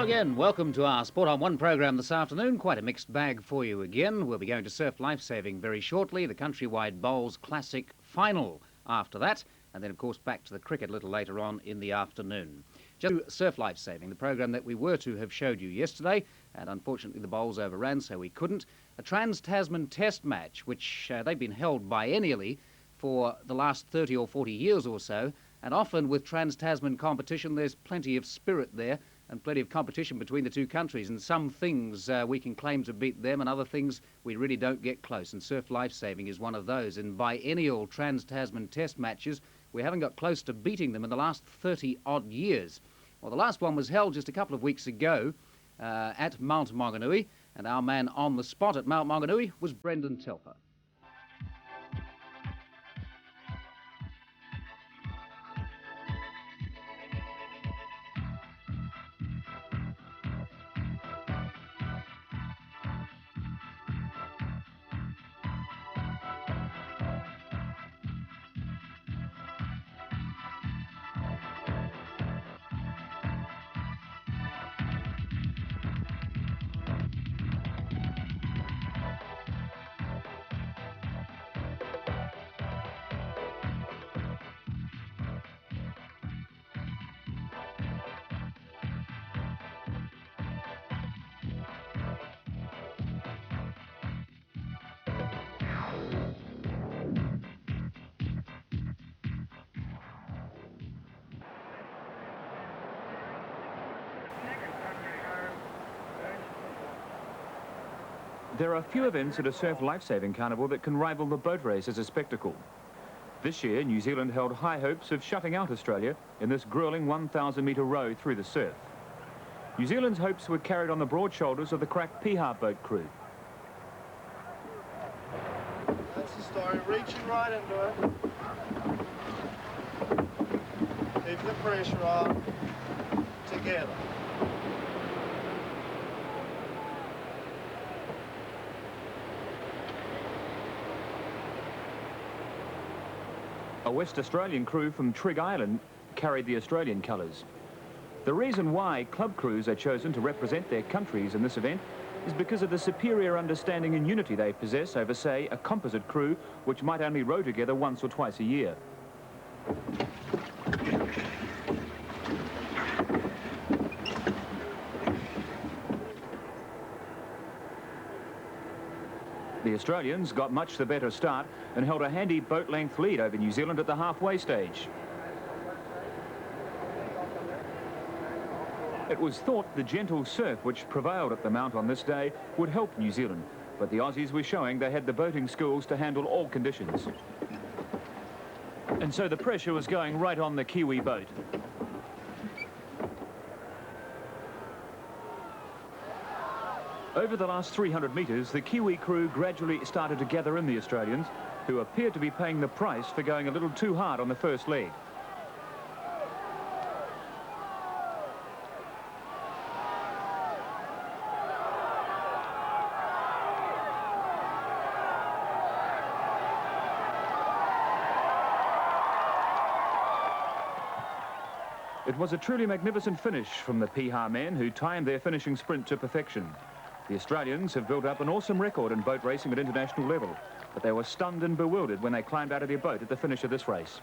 Hello again. Welcome to our Sport on One program this afternoon. Quite a mixed bag for you again. We'll be going to surf lifesaving very shortly, the Countrywide Bowls Classic final after that, and then, of course, back to the cricket a little later on in the afternoon. Just surf lifesaving, the program that we were to have showed you yesterday, and unfortunately the bowls overran, so we couldn't. A Trans-Tasman Test match, which they've been held biennially for the last 30 or 40 years or so, and often with Trans-Tasman competition there's plenty of spirit there and plenty of competition between the two countries, and some things we can claim to beat them and other things we really don't get close, and surf lifesaving is one of those. In biennial Trans-Tasman Test matches, we haven't got close to beating them in the last 30 odd years. Well, the last one was held just a couple of weeks ago at Mount Maunganui, and our man on the spot at Mount Maunganui was Brendan Telfer. There are few events at a surf lifesaving carnival that can rival the boat race as a spectacle. This year, New Zealand held high hopes of shutting out Australia in this gruelling 1,000-metre row through the surf. New Zealand's hopes were carried on the broad shoulders of the crack Piha boat crew. That's the story, reaching right into it. Keep the pressure on, together. A West Australian crew from Trigg Island carried the Australian colours. The reason why club crews are chosen to represent their countries in this event is because of the superior understanding and unity they possess over, say, a composite crew which might only row together once or twice a year. The Australians got much the better start and held a handy boat-length lead over New Zealand at the halfway stage. It was thought the gentle surf which prevailed at the Mount on this day would help New Zealand, but the Aussies were showing they had the boating skills to handle all conditions. And so the pressure was going right on the Kiwi boat. Over the last 300 metres, the Kiwi crew gradually started to gather in the Australians, who appeared to be paying the price for going a little too hard on the first leg. It was a truly magnificent finish from the Piha men, who timed their finishing sprint to perfection. The Australians have built up an awesome record in boat racing at international level, but they were stunned and bewildered when they climbed out of their boat at the finish of this race.